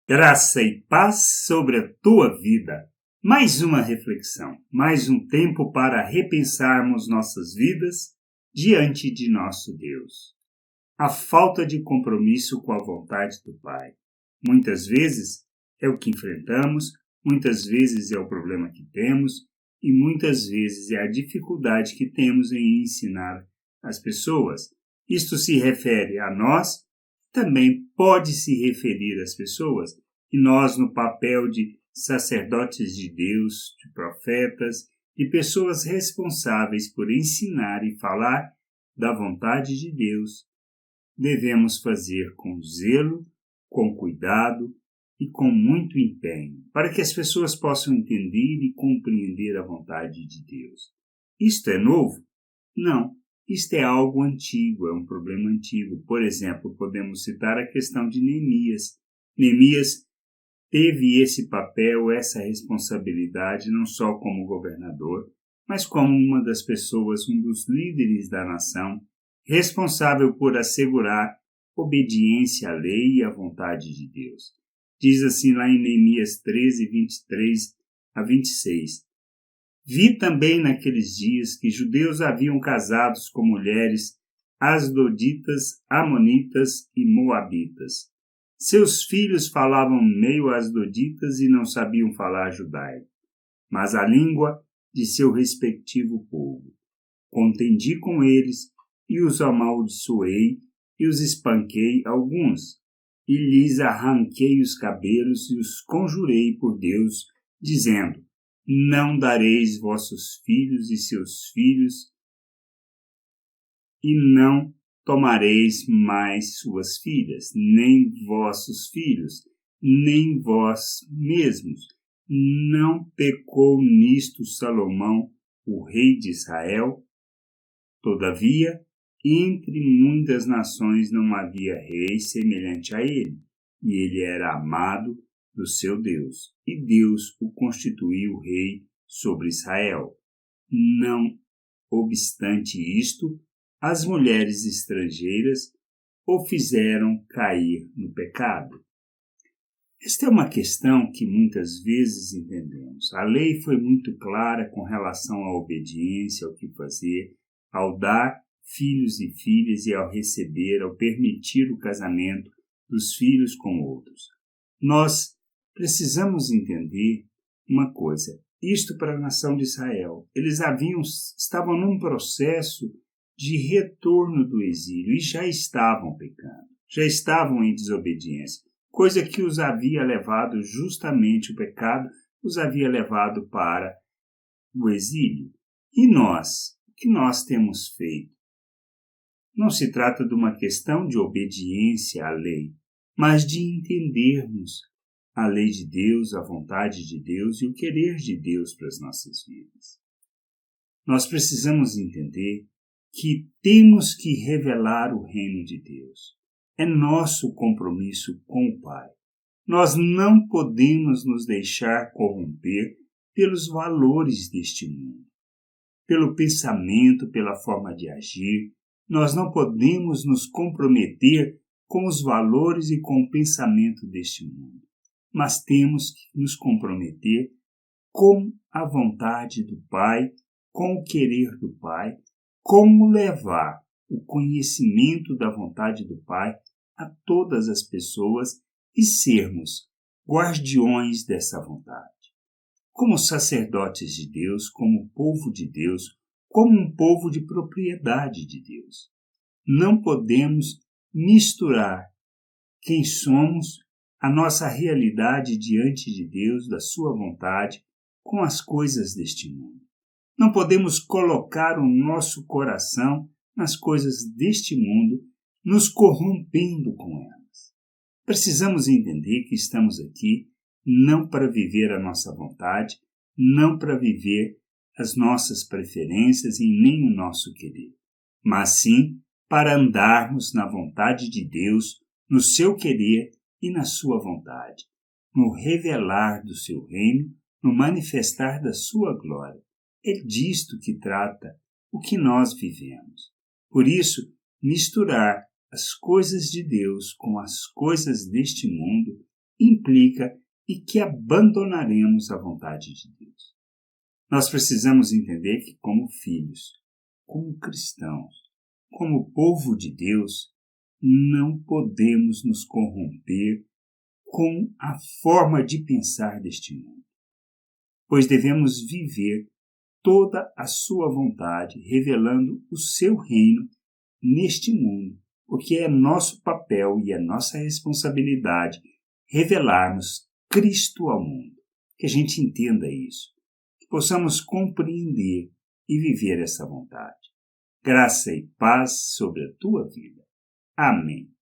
Graça e paz sobre a tua vida. Mais uma reflexão, mais um tempo para repensarmos nossas vidas diante de nosso Deus. A falta de compromisso com a vontade do Pai. Muitas vezes é o que enfrentamos, muitas vezes é o problema que temos e muitas vezes é a dificuldade que temos em ensinar as pessoas. Isto se refere a nós, também pode se referir às pessoas, e nós, no papel de sacerdotes de Deus, de profetas, de pessoas responsáveis por ensinar e falar da vontade de Deus, devemos fazer com zelo, com cuidado e com muito empenho, para que as pessoas possam entender e compreender a vontade de Deus. Isto é novo? Não. Isto é algo antigo, é um problema antigo. Por exemplo, podemos citar a questão de Neemias. Neemias teve esse papel, essa responsabilidade, não só como governador, mas como uma das pessoas, um dos líderes da nação, responsável por assegurar obediência à lei e à vontade de Deus. Diz assim lá em Neemias 13, 23 a 26. Vi também naqueles dias que judeus haviam casados com mulheres asdoditas, amonitas e moabitas. Seus filhos falavam meio asdoditas e não sabiam falar judaico, mas a língua de seu respectivo povo. Contendi com eles e os amaldiçoei e os espanquei alguns, e lhes arranquei os cabelos e os conjurei por Deus, dizendo: não dareis vossos filhos e seus filhos, e não tomareis mais suas filhas, nem vossos filhos, nem vós mesmos. Não pecou nisto Salomão, o rei de Israel? Todavia, entre muitas nações não havia rei semelhante a ele, e ele era amado do seu Deus, e Deus o constituiu rei sobre Israel. Não obstante isto, as mulheres estrangeiras o fizeram cair no pecado. Esta é uma questão que muitas vezes entendemos. A lei foi muito clara com relação à obediência, ao que fazer, ao dar filhos e filhas e ao receber, ao permitir o casamento dos filhos com outros. Nós precisamos entender uma coisa, isto para a nação de Israel. Eles estavam num processo de retorno do exílio e já estavam pecando, já estavam em desobediência, coisa que os havia levado, justamente o pecado, os havia levado para o exílio. E nós, o que nós temos feito? Não se trata de uma questão de obediência à lei, mas de entendermos a lei de Deus, a vontade de Deus e o querer de Deus para as nossas vidas. Nós precisamos entender que temos que revelar o reino de Deus. É nosso compromisso com o Pai. Nós não podemos nos deixar corromper pelos valores deste mundo, pelo pensamento, pela forma de agir. Nós não podemos nos comprometer com os valores e com o pensamento deste mundo, mas temos que nos comprometer com a vontade do Pai, com o querer do Pai, como levar o conhecimento da vontade do Pai a todas as pessoas e sermos guardiões dessa vontade. Como sacerdotes de Deus, como povo de Deus, como um povo de propriedade de Deus. Não podemos misturar quem somos, a nossa realidade diante de Deus, da sua vontade, com as coisas deste mundo. Não podemos colocar o nosso coração nas coisas deste mundo, nos corrompendo com elas. Precisamos entender que estamos aqui não para viver a nossa vontade, não para viver as nossas preferências e nem o nosso querer, mas sim para andarmos na vontade de Deus, no seu querer e na sua vontade, no revelar do seu reino, no manifestar da sua glória. É disto que trata o que nós vivemos. Por isso, misturar as coisas de Deus com as coisas deste mundo implica e que abandonaremos a vontade de Deus. Nós precisamos entender que, como filhos, como cristãos, como povo de Deus, não podemos nos corromper com a forma de pensar deste mundo, pois devemos viver toda a sua vontade, revelando o seu reino neste mundo, porque é nosso papel e é nossa responsabilidade revelarmos Cristo ao mundo. Que a gente entenda isso, que possamos compreender e viver essa vontade. Graça e paz sobre a tua vida. Amém.